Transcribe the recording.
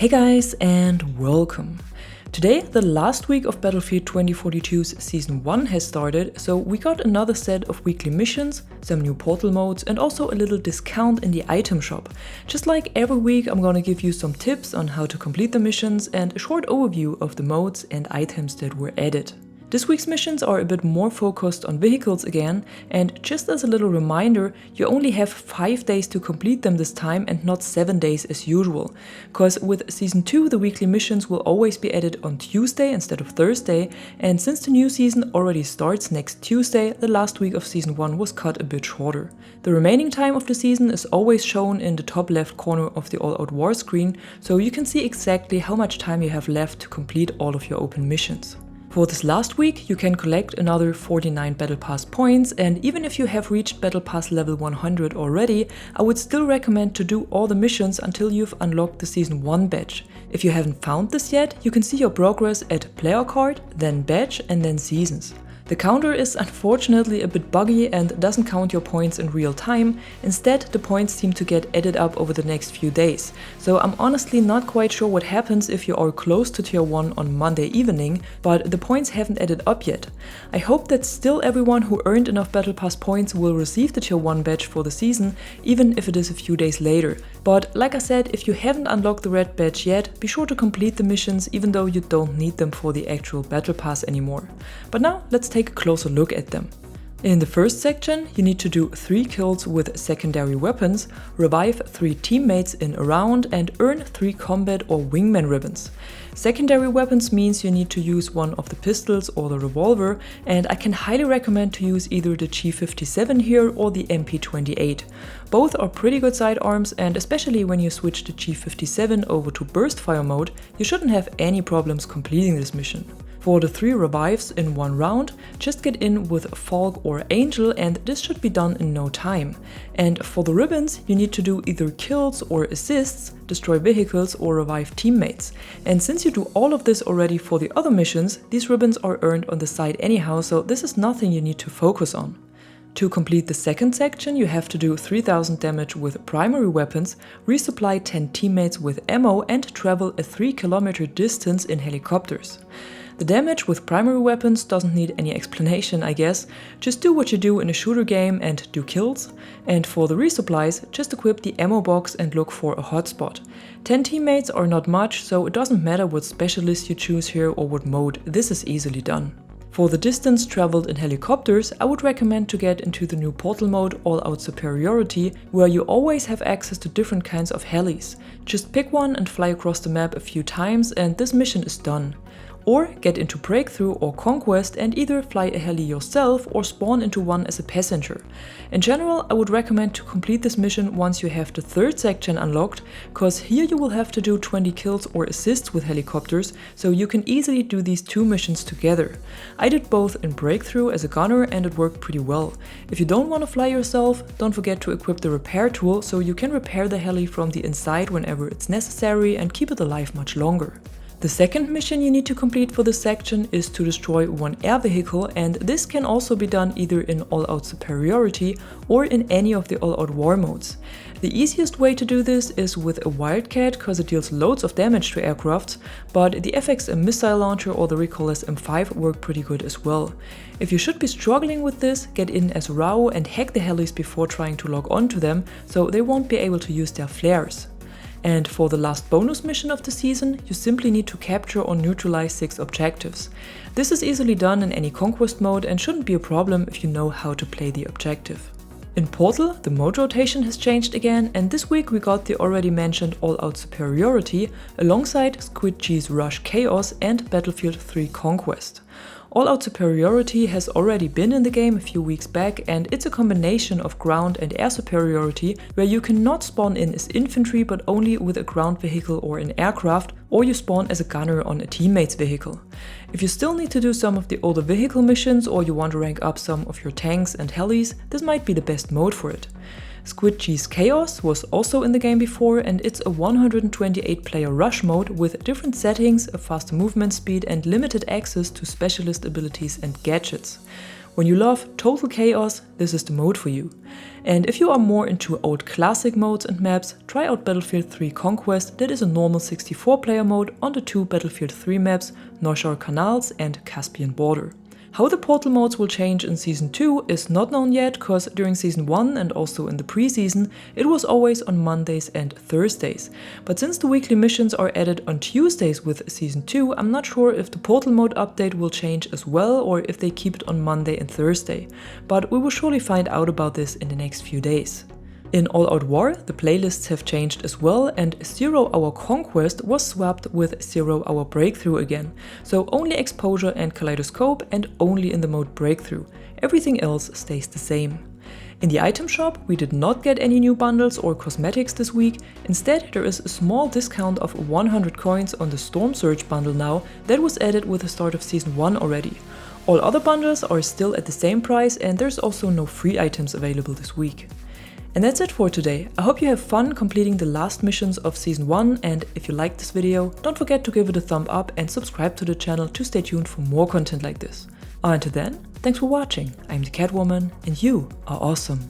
Hey guys, and welcome! Today, the last week of Battlefield 2042's Season 1 has started, so we got another set of weekly missions, some new portal modes, and also a little discount in the item shop. Just like every week, I'm gonna give you some tips on how to complete the missions and a short overview of the modes and items that were added. This week's missions are a bit more focused on vehicles again, and just as a little reminder, you only have 5 days to complete them this time and not 7 days as usual. Cause with Season 2 the weekly missions will always be added on Tuesday instead of Thursday, and since the new season already starts next Tuesday, the last week of Season 1 was cut a bit shorter. The remaining time of the season is always shown in the top left corner of the All Out War screen, so you can see exactly how much time you have left to complete all of your open missions. For this last week, you can collect another 49 Battle Pass points, and even if you have reached Battle Pass level 100 already, I would still recommend to do all the missions until you've unlocked the Season 1 badge. If you haven't found this yet, you can see your progress at Player Card, then Badge, and then Seasons. The counter is unfortunately a bit buggy and doesn't count your points in real time. Instead, the points seem to get added up over the next few days. So I'm honestly not quite sure what happens if you are close to tier 1 on Monday evening, but the points haven't added up yet. I hope that still everyone who earned enough Battle Pass points will receive the tier 1 badge for the season, even if it is a few days later. But like I said, if you haven't unlocked the red badge yet, be sure to complete the missions even though you don't need them for the actual Battle Pass anymore. But now let's take a closer look at them. In the first section, you need to do 3 kills with secondary weapons, revive 3 teammates in a round, and earn 3 combat or wingman ribbons. Secondary weapons means you need to use one of the pistols or the revolver, and I can highly recommend to use either the G57 here or the MP28. Both are pretty good sidearms, and especially when you switch the G57 over to burst fire mode, you shouldn't have any problems completing this mission. For the 3 revives in 1 round, just get in with Falk or Angel, and this should be done in no time. And for the ribbons, you need to do either kills or assists, destroy vehicles or revive teammates. And since you do all of this already for the other missions, these ribbons are earned on the side anyhow, so this is nothing you need to focus on. To complete the second section, you have to do 3000 damage with primary weapons, resupply 10 teammates with ammo, and travel a 3-kilometer distance in helicopters. The damage with primary weapons doesn't need any explanation, I guess. Just do what you do in a shooter game and do kills. And for the resupplies, just equip the ammo box and look for a hotspot. 10 teammates are not much, so it doesn't matter what specialist you choose here or what mode, this is easily done. For the distance traveled in helicopters, I would recommend to get into the new portal mode All Out Superiority, where you always have access to different kinds of helis. Just pick one and fly across the map a few times and this mission is done. Or get into Breakthrough or Conquest and either fly a heli yourself or spawn into one as a passenger. In general, I would recommend to complete this mission once you have the third section unlocked, cause here you will have to do 20 kills or assists with helicopters, so you can easily do these 2 missions together. I did both in Breakthrough as a gunner and it worked pretty well. If you don't want to fly yourself, don't forget to equip the repair tool so you can repair the heli from the inside whenever it's necessary and keep it alive much longer. The second mission you need to complete for this section is to destroy 1 air vehicle, and this can also be done either in All Out Superiority or in any of the All Out War modes. The easiest way to do this is with a Wildcat cause it deals loads of damage to aircrafts, but the FXM missile launcher or the Recoilless M5 work pretty good as well. If you should be struggling with this, get in as RAW and hack the helis before trying to log on to them, so they won't be able to use their flares. And for the last bonus mission of the season, you simply need to capture or neutralize 6 objectives. This is easily done in any conquest mode and shouldn't be a problem if you know how to play the objective. In Portal, the mode rotation has changed again, and this week we got the already mentioned All Out Superiority alongside Squid G's Rush Chaos and Battlefield 3 Conquest. All Out Superiority has already been in the game a few weeks back, and it's a combination of ground and air superiority where you cannot spawn in as infantry but only with a ground vehicle or an aircraft, or you spawn as a gunner on a teammate's vehicle. If you still need to do some of the older vehicle missions or you want to rank up some of your tanks and helis, this might be the best mode for it. Squid G's Chaos was also in the game before, and it's a 128 player rush mode with different settings, a faster movement speed and limited access to specialist abilities and gadgets. When you love total chaos, this is the mode for you. And if you are more into old classic modes and maps, try out Battlefield 3 Conquest that is a normal 64-player mode on the 2 Battlefield 3 maps, North Shore Canals and Caspian Border. How the portal modes will change in Season 2 is not known yet, cause during Season 1 and also in the pre-season, it was always on Mondays and Thursdays. But since the weekly missions are added on Tuesdays with Season 2, I'm not sure if the portal mode update will change as well or if they keep it on Monday and Thursday. But we will surely find out about this in the next few days. In All Out War, the playlists have changed as well, and 0 Hour Conquest was swapped with 0 Hour Breakthrough again. So only Exposure and Kaleidoscope and only in the mode Breakthrough. Everything else stays the same. In the item shop, we did not get any new bundles or cosmetics this week. Instead, there is a small discount of 100 coins on the Storm Surge bundle now that was added with the start of Season 1 already. All other bundles are still at the same price, and there's also no free items available this week. And that's it for today. I hope you have fun completing the last missions of Season 1, and if you liked this video, don't forget to give it a thumb up and subscribe to the channel to stay tuned for more content like this. Until then, thanks for watching. I'm the Catwoman, and you are awesome.